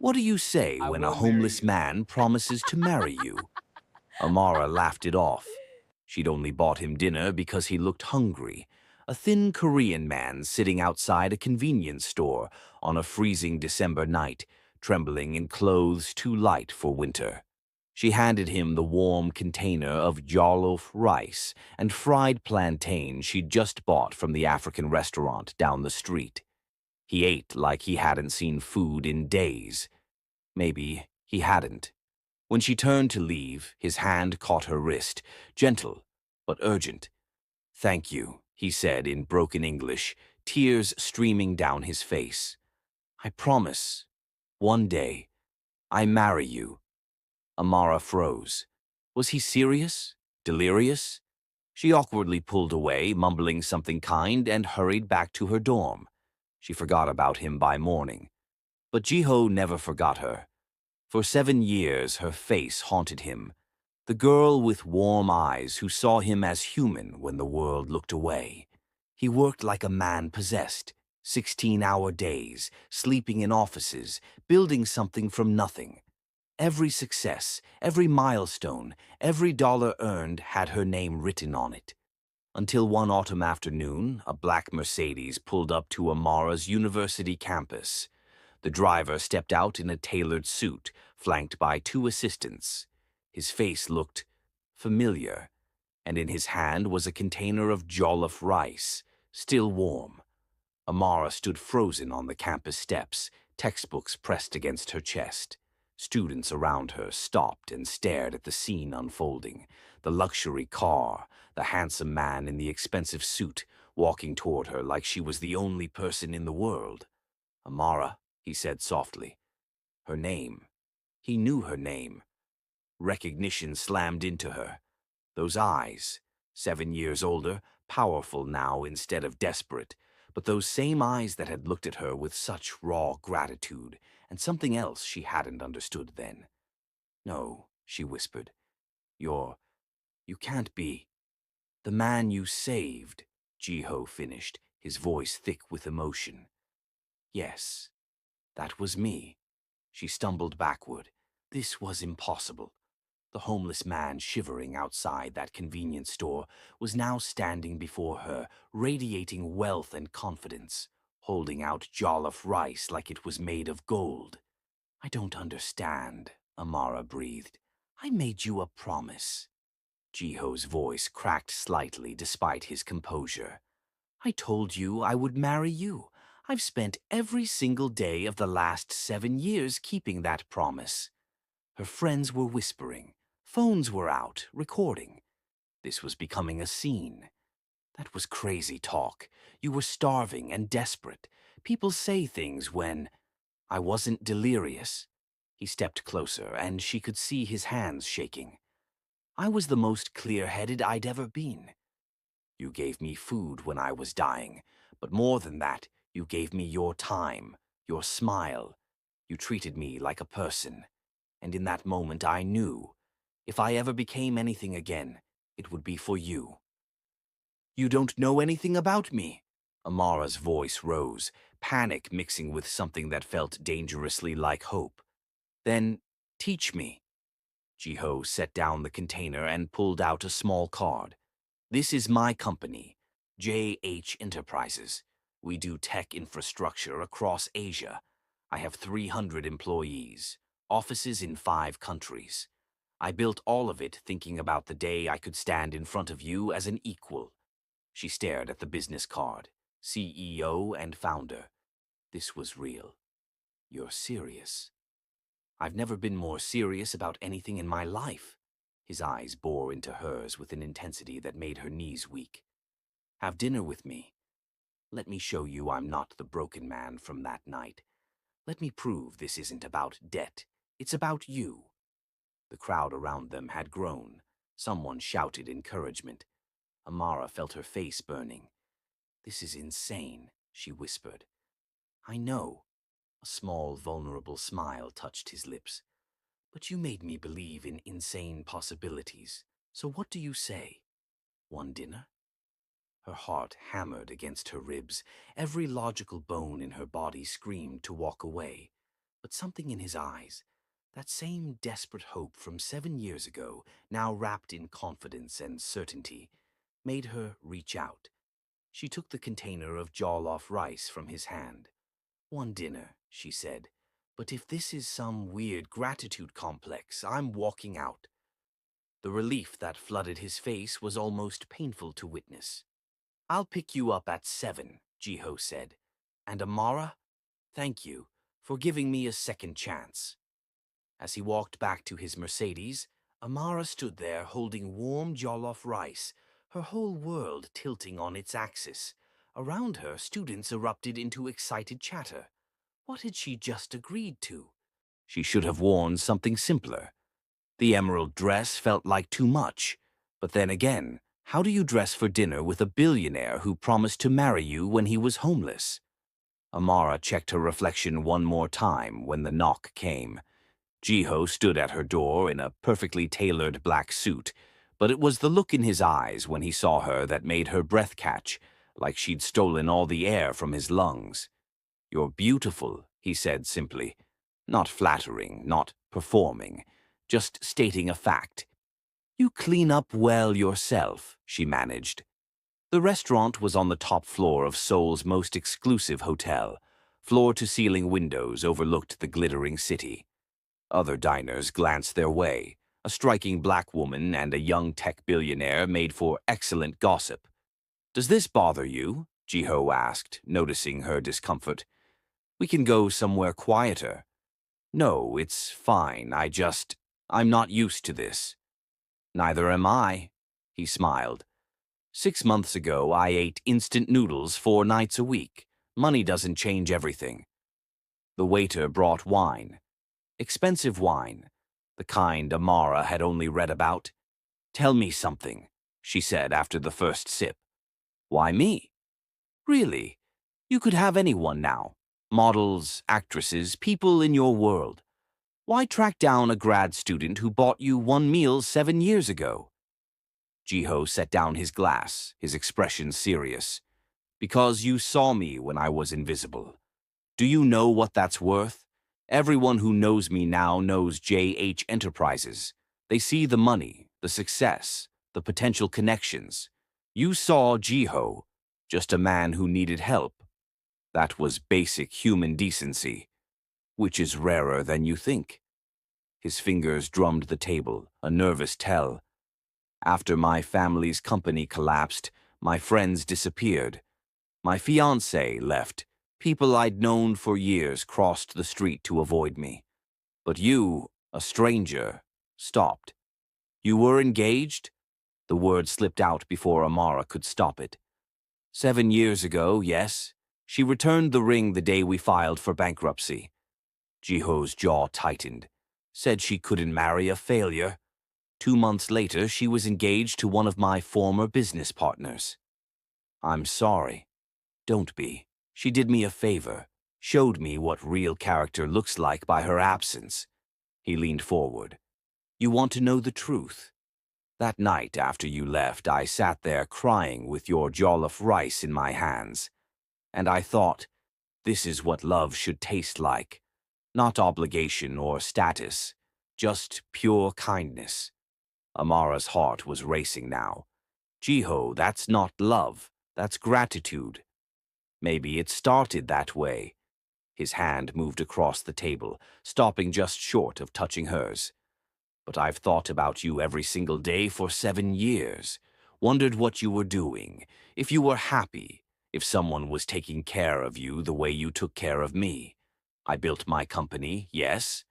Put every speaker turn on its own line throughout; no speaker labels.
What do you say
I
when a
will marry
homeless
you.
man promises to marry you? Amara laughed it off. She'd only bought him dinner because he looked hungry. A thin Korean man sitting outside a convenience store on a freezing December night, trembling in clothes too light for winter. She handed him the warm container of jollof rice and fried plantain she'd just bought from the African restaurant down the street. He ate like he hadn't seen food in days. Maybe he hadn't. When she turned to leave, his hand caught her wrist, gentle but urgent. "Thank you," he said in broken English, tears streaming down his face. "I promise, one day, I marry you." Amara froze. Was he serious? Delirious? She awkwardly pulled away, mumbling something kind, and hurried back to her dorm. She forgot about him by morning. But Jiho never forgot her. For 7 years, her face haunted him. The girl with warm eyes who saw him as human when the world looked away. He worked like a man possessed, 16-hour days, sleeping in offices, building something from nothing. Every success, every milestone, every dollar earned had her name written on it. Until one autumn afternoon, a black Mercedes pulled up to Amara's university campus. The driver stepped out in a tailored suit, flanked by two assistants. His face looked familiar, and in his hand was a container of jollof rice, still warm. Amara stood frozen on the campus steps, textbooks pressed against her chest. Students around her stopped and stared at the scene unfolding. The luxury car, the handsome man in the expensive suit, walking toward her like she was the only person in the world. "Amara," he said softly. Her name. He knew her name. Recognition slammed into her. Those eyes, 7 years older, powerful now instead of desperate, but those same eyes that had looked at her with such raw gratitude, and something else she hadn't understood then. "No," she whispered. You can't be. The man you saved," Jiho finished, his voice thick with emotion. "Yes, that was me." She stumbled backward. This was impossible. The homeless man shivering outside that convenience store was now standing before her, radiating wealth and confidence, holding out jollof rice like it was made of gold. "I don't understand," Amara breathed. "I made you a promise." Jiho's voice cracked slightly despite his composure. "I told you I would marry you. I've spent every single day of the last 7 years keeping that promise." Her friends were whispering. Phones were out, recording. This was becoming a scene. That was crazy talk. You were starving and desperate. People say things when... I wasn't delirious. He stepped closer, and she could see his hands shaking. I was the most clear-headed I'd ever been. You gave me food when I was dying, but more than that, you gave me your time, your smile. You treated me like a person. And in that moment I knew, if I ever became anything again, it would be for you. "You don't know anything about me." Amara's voice rose, panic mixing with something that felt dangerously like hope. "Then, teach me." Jiho set down the container and pulled out a small card. "This is my company, JH Enterprises. We do tech infrastructure across Asia. I have 300 employees, offices in 5 countries. I built all of it thinking about the day I could stand in front of you as an equal." She stared at the business card. CEO and founder. This was real. "You're serious." "I've never been more serious about anything in my life." His eyes bore into hers with an intensity that made her knees weak. "Have dinner with me. Let me show you I'm not the broken man from that night. Let me prove this isn't about debt. It's about you." The crowd around them had grown. Someone shouted encouragement. Amara felt her face burning. "This is insane," she whispered. "I know." A small, vulnerable smile touched his lips. "But you made me believe in insane possibilities. So what do you say? One dinner?" Her heart hammered against her ribs. Every logical bone in her body screamed to walk away. But something in his eyes, that same desperate hope from 7 years ago, now wrapped in confidence and certainty, made her reach out. She took the container of jollof rice from his hand. "One dinner," she said. "But if this is some weird gratitude complex, I'm walking out." The relief that flooded his face was almost painful to witness. "I'll pick you up at 7, Jiho said. "And Amara, thank you for giving me a second chance." As he walked back to his Mercedes, Amara stood there holding warm jollof rice, her whole world tilting on its axis. Around her, students erupted into excited chatter. What had she just agreed to? She should have worn something simpler. The emerald dress felt like too much. But then again, how do you dress for dinner with a billionaire who promised to marry you when he was homeless? Amara checked her reflection one more time when the knock came. Jiho stood at her door in a perfectly tailored black suit, but it was the look in his eyes when he saw her that made her breath catch, like she'd stolen all the air from his lungs. "You're beautiful," he said simply. Not flattering, not performing, just stating a fact. "You clean up well yourself," she managed. The restaurant was on the top floor of Seoul's most exclusive hotel. Floor-to-ceiling windows overlooked the glittering city. Other diners glanced their way. A striking black woman and a young tech billionaire made for excellent gossip. "Does this bother you?" Jiho asked, noticing her discomfort. "We can go somewhere quieter." "No, it's fine. I'm not used to this." "Neither am I," he smiled. 6 months ago, I ate instant noodles 4 nights a week. Money doesn't change everything." The waiter brought wine. Expensive wine, the kind Amara had only read about. "Tell me something," she said after the first sip. "Why me?" "Really? You could have anyone now. Models, actresses, people in your world. Why track down a grad student who bought you one meal 7 years ago?" Jiho set down his glass, his expression serious. "Because you saw me when I was invisible. Do you know what that's worth? Everyone who knows me now knows JH Enterprises. They see the money, the success, the potential connections. You saw Jiho, just a man who needed help. That was basic human decency, which is rarer than you think." His fingers drummed the table, a nervous tell. "After my family's company collapsed, my friends disappeared. My fiancé left. People I'd known for years crossed the street to avoid me. But you, a stranger, stopped. You were engaged?" The word slipped out before Amara could stop it. "7 years ago, yes. She returned the ring the day we filed for bankruptcy." Jiho's jaw tightened. "Said she couldn't marry a failure. 2 months later, she was engaged to one of my former business partners." "I'm sorry." "Don't be. She did me a favor, showed me what real character looks like by her absence." He leaned forward. "You want to know the truth? That night after you left, I sat there crying with your jollof rice in my hands. And I thought, this is what love should taste like. Not obligation or status, just pure kindness." Amara's heart was racing now. "Jiho, that's not love, that's gratitude." "Maybe it started that way." His hand moved across the table, stopping just short of touching hers. "But I've thought about you every single day for 7 years. Wondered what you were doing, if you were happy, if someone was taking care of you the way you took care of me. I built my company, yes,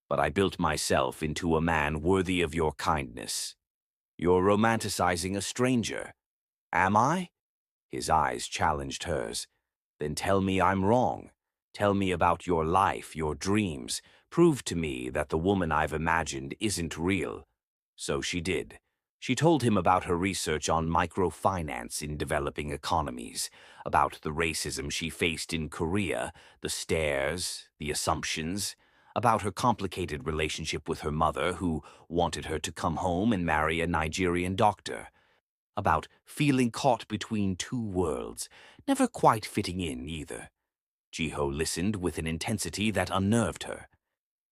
but I built myself into a man worthy of your kindness." "You're romanticizing a stranger." "Am I?" His eyes challenged hers. "Then tell me I'm wrong. Tell me about your life, your dreams. Prove to me that the woman I've imagined isn't real." So she did. She told him about her research on microfinance in developing economies, about the racism she faced in Korea, the stares, the assumptions, about her complicated relationship with her mother, who wanted her to come home and marry a Nigerian doctor, about feeling caught between two worlds, never quite fitting in either. Jiho listened with an intensity that unnerved her.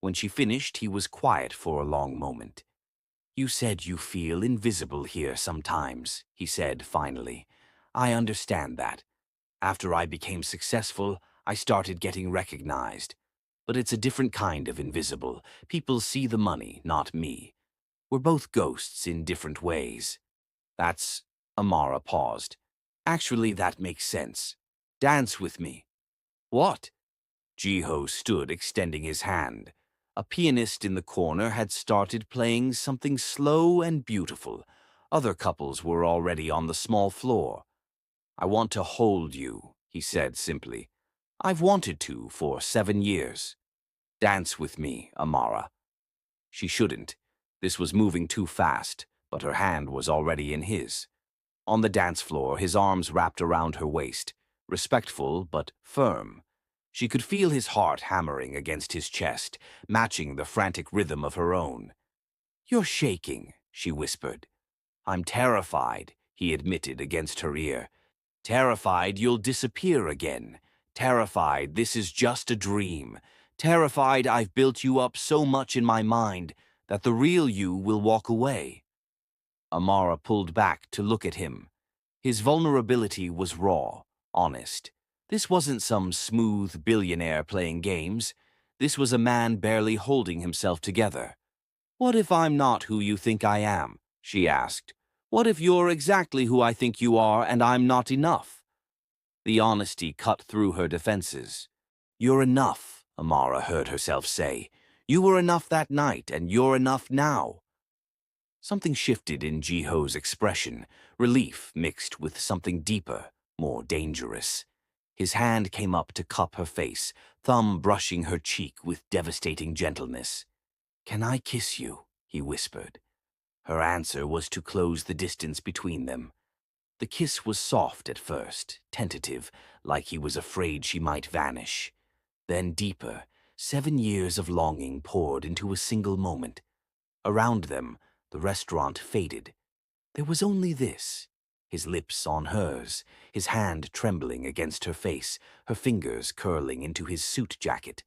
When she finished, he was quiet for a long moment. "You said you feel invisible here sometimes," he said finally. "I understand that. After I became successful, I started getting recognized. But it's a different kind of invisible. People see the money, not me. We're both ghosts in different ways." That's... Amara paused. "Actually, that makes sense. Dance with me." "What?" Jiho stood, extending his hand. A pianist in the corner had started playing something slow and beautiful. Other couples were already on the small floor. "I want to hold you," he said simply. "I've wanted to for 7 years. Dance with me, Amara." She shouldn't. This was moving too fast, but her hand was already in his. On the dance floor, his arms wrapped around her waist, respectful but firm. She could feel his heart hammering against his chest, matching the frantic rhythm of her own. "You're shaking," she whispered. "I'm terrified," he admitted against her ear. "Terrified you'll disappear again. Terrified this is just a dream. Terrified I've built you up so much in my mind that the real you will walk away." Amara pulled back to look at him. His vulnerability was raw, honest. This wasn't some smooth billionaire playing games. This was a man barely holding himself together. "What if I'm not who you think I am?" she asked. "What if you're exactly who I think you are and I'm not enough?" The honesty cut through her defenses. "You're enough," Amara heard herself say. "You were enough that night, and you're enough now." Something shifted in Jiho's expression, relief mixed with something deeper, more dangerous. His hand came up to cup her face, thumb brushing her cheek with devastating gentleness. "Can I kiss you?" he whispered. Her answer was to close the distance between them. The kiss was soft at first, tentative, like he was afraid she might vanish. Then deeper, 7 years of longing poured into a single moment. Around them, the restaurant faded. There was only this, his lips on hers, his hand trembling against her face, her fingers curling into his suit jacket.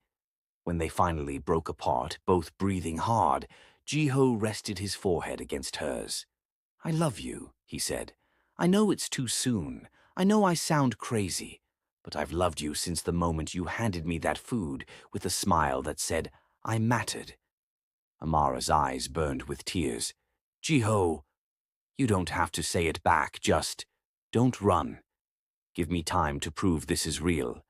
When they finally broke apart, both breathing hard, Jiho rested his forehead against hers. "I love you," he said. "I know it's too soon. I know I sound crazy. But I've loved you since the moment you handed me that food with a smile that said, I mattered." Amara's eyes burned with tears. "Jiho, you don't have to say it back, just don't run. Give me time to prove this is real."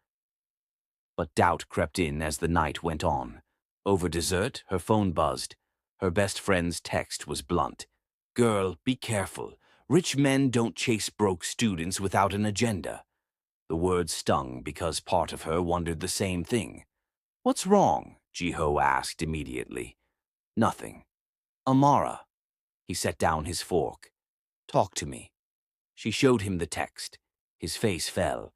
But doubt crept in as the night went on. Over dessert, her phone buzzed. Her best friend's text was blunt. "Girl, be careful. Rich men don't chase broke students without an agenda." The words stung because part of her wondered the same thing. "What's wrong?" Jiho asked immediately. "Nothing." "Amara." He set down his fork. "Talk to me." She showed him the text. His face fell.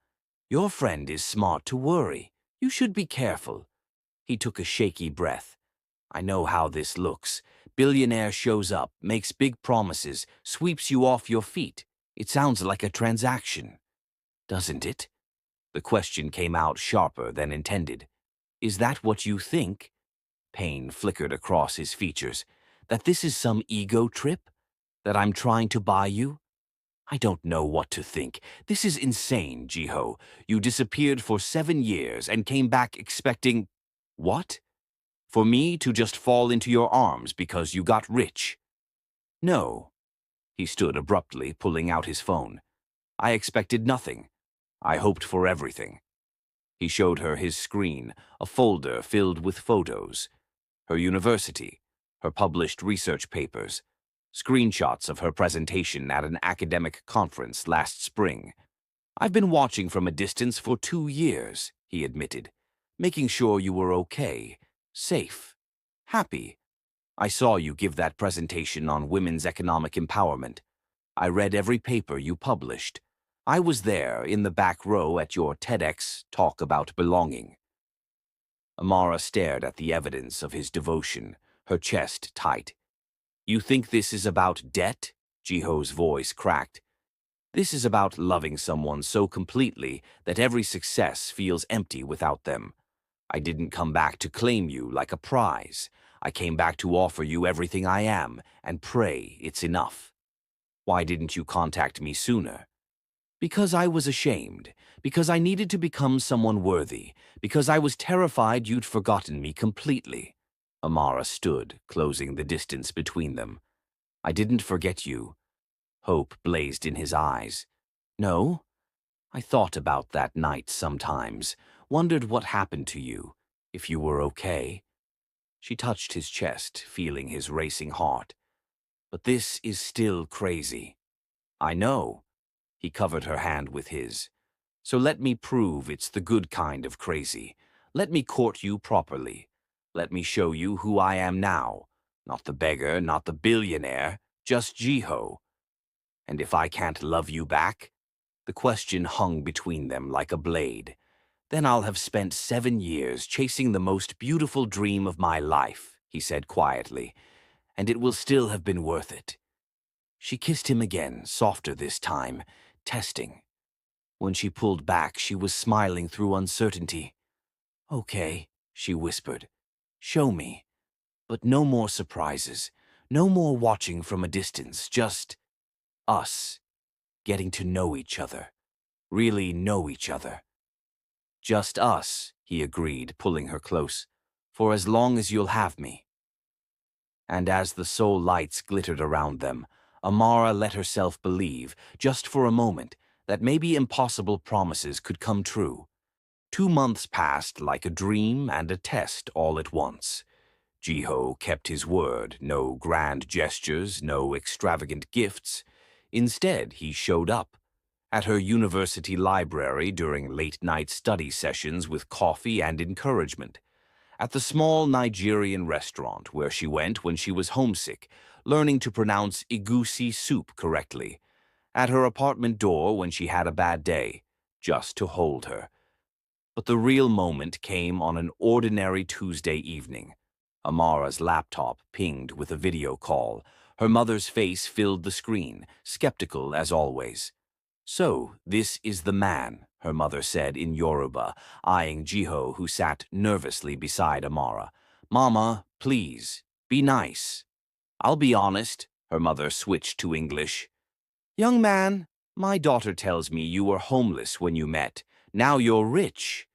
"Your friend is smart to worry. You should be careful." He took a shaky breath. "I know how this looks. Billionaire shows up, makes big promises, sweeps you off your feet. It sounds like a transaction." "Doesn't it?" The question came out sharper than intended. "Is that what you think?" Pain flickered across his features. "That this is some ego trip? That I'm trying to buy you?" "I don't know what to think. This is insane, Jiho. You disappeared for 7 years and came back expecting... What? For me to just fall into your arms because you got rich?" "No." He stood abruptly, pulling out his phone. "I expected nothing. I hoped for everything." He showed her his screen, a folder filled with photos. Her university, her published research papers, screenshots of her presentation at an academic conference last spring. "I've been watching from a distance for 2 years," he admitted, "making sure you were okay, safe, happy. I saw you give that presentation on women's economic empowerment. I read every paper you published. I was there in the back row at your TEDx talk about belonging." Amara stared at the evidence of his devotion, her chest tight. "You think this is about debt?" Jiho's voice cracked. This is about loving someone so completely that every success feels empty without them. I didn't come back to claim you like a prize. I came back to offer you everything I am and pray it's enough. Why didn't you contact me sooner? Because I was ashamed, because I needed to become someone worthy, because I was terrified you'd forgotten me completely. Amara stood, closing the distance between them. I didn't forget you. Hope blazed in his eyes. No? I thought about that night sometimes, wondered what happened to you, if you were okay. She touched his chest, feeling his racing heart. But this is still crazy. I know. He covered her hand with his. So let me prove it's the good kind of crazy. Let me court you properly. Let me show you who I am now. Not the beggar, not the billionaire, just Jiho. And if I can't love you back? The question hung between them like a blade. Then I'll have spent 7 years chasing the most beautiful dream of my life, he said quietly, and it will still have been worth it. She kissed him again, softer this time, testing. When she pulled back, she was smiling through uncertainty. Okay, she whispered. Show me. But no more surprises. No more watching from a distance. Just us. Getting to know each other. Really know each other. Just us, he agreed, pulling her close. For as long as you'll have me. And as the soul lights glittered around them, Amara let herself believe, just for a moment, that maybe impossible promises could come true. 2 months passed like a dream and a test all at once. Jiho kept his word, no grand gestures, no extravagant gifts. Instead, he showed up. At her university library during late-night study sessions with coffee and encouragement. At the small Nigerian restaurant where she went when she was homesick, learning to pronounce egusi soup correctly. At her apartment door when she had a bad day, just to hold her. But the real moment came on an ordinary Tuesday evening. Amara's laptop pinged with a video call. Her mother's face filled the screen, skeptical as always. So, this is the man, her mother said in Yoruba, eyeing Jiho, who sat nervously beside Amara. Mama, please, be nice. I'll be honest, her mother switched to English. Young man, my daughter tells me you were homeless when you met. Now you're rich.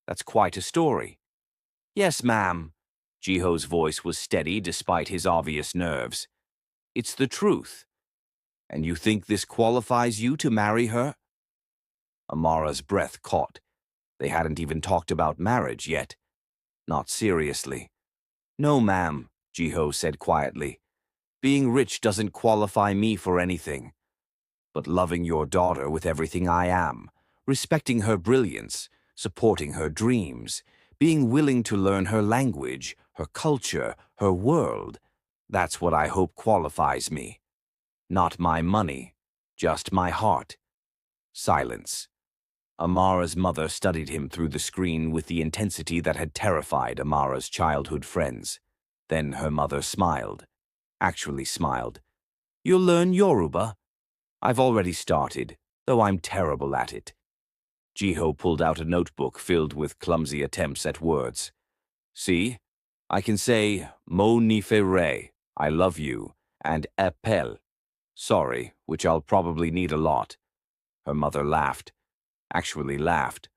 That's quite a story. Yes, ma'am. Jiho's voice was steady despite his obvious nerves. It's the truth. And you think this qualifies you to marry her? Amara's breath caught. They hadn't even talked about marriage yet. Not seriously. No, ma'am, Jiho said quietly. Being rich doesn't qualify me for anything. But loving your daughter with everything I am, respecting her brilliance, supporting her dreams, being willing to learn her language, her culture, her world, that's what I hope qualifies me. Not my money, just my heart. Silence. Amara's mother studied him through the screen with the intensity that had terrified Amara's childhood friends. Then her mother smiled. Actually smiled. You'll learn Yoruba? I've already started, though I'm terrible at it. Jiho pulled out a notebook filled with clumsy attempts at words. See? I can say, Mo nifere, I love you, and appel, sorry, which I'll probably need a lot. Her mother laughed. Actually laughed.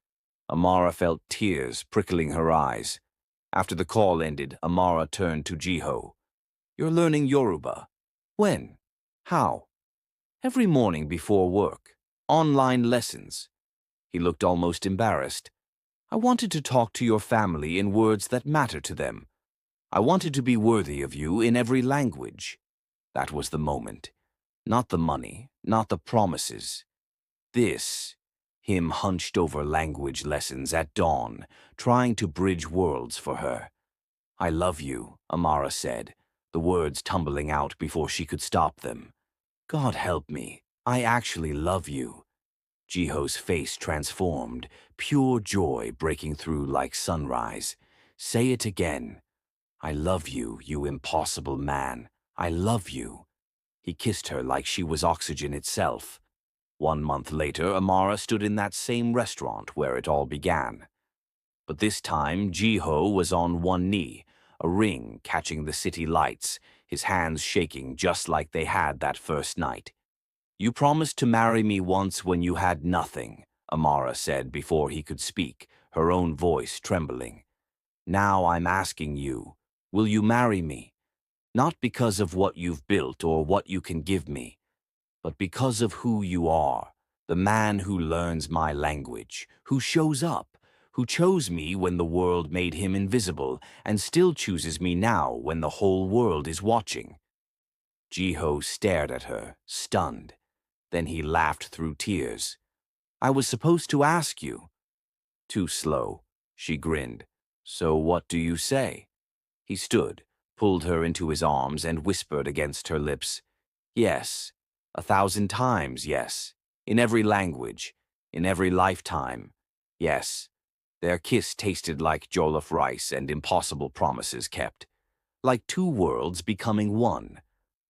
Amara felt tears prickling her eyes. After the call ended, Amara turned to Jiho. You're learning Yoruba. When? How? Every morning before work. Online lessons. He looked almost embarrassed. I wanted to talk to your family in words that matter to them. I wanted to be worthy of you in every language. That was the moment. Not the money, not the promises. This, him hunched over language lessons at dawn, trying to bridge worlds for her. I love you, Amara said, the words tumbling out before she could stop them. God help me, I actually love you. Jiho's face transformed, pure joy breaking through like sunrise. Say it again. I love you, you impossible man. I love you. He kissed her like she was oxygen itself. 1 month later, Amara stood in that same restaurant where it all began. But this time, Jiho was on one knee, a ring catching the city lights, his hands shaking just like they had that first night. "You promised to marry me once when you had nothing," Amara said before he could speak, her own voice trembling. "Now I'm asking you, will you marry me? Not because of what you've built or what you can give me, but because of who you are, the man who learns my language, who shows up, who chose me when the world made him invisible, and still chooses me now when the whole world is watching." Jiho stared at her, stunned. Then he laughed through tears. "I was supposed to ask you." "Too slow," she grinned. "So what do you say?" He stood, pulled her into his arms, and whispered against her lips, "Yes, 1,000 times yes, in every language, in every lifetime, yes." Their kiss tasted like jollof rice and impossible promises kept, like two worlds becoming one,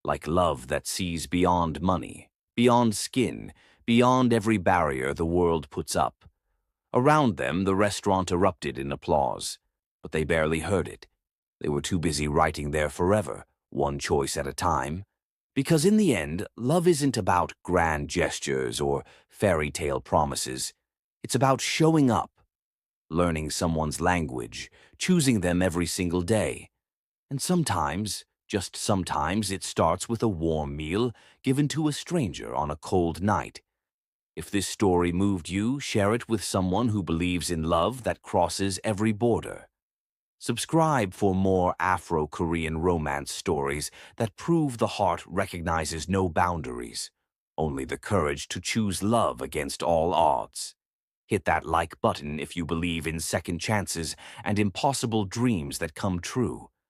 like love that sees beyond money, beyond skin, beyond every barrier the world puts up. Around them, the restaurant erupted in applause, but they barely heard it. They were too busy writing their forever, one choice at a time. Because in the end, love isn't about grand gestures or fairy tale promises. It's about showing up, learning someone's language, choosing them every single day. And sometimes, just sometimes, it starts with a warm meal given to a stranger on a cold night. If this story moved you, share it with someone who believes in love that crosses every border. Subscribe for more Afro-Korean romance stories that prove the heart recognizes no boundaries, only the courage to choose love against all odds. Hit that like button if you believe in second chances and impossible dreams that come true.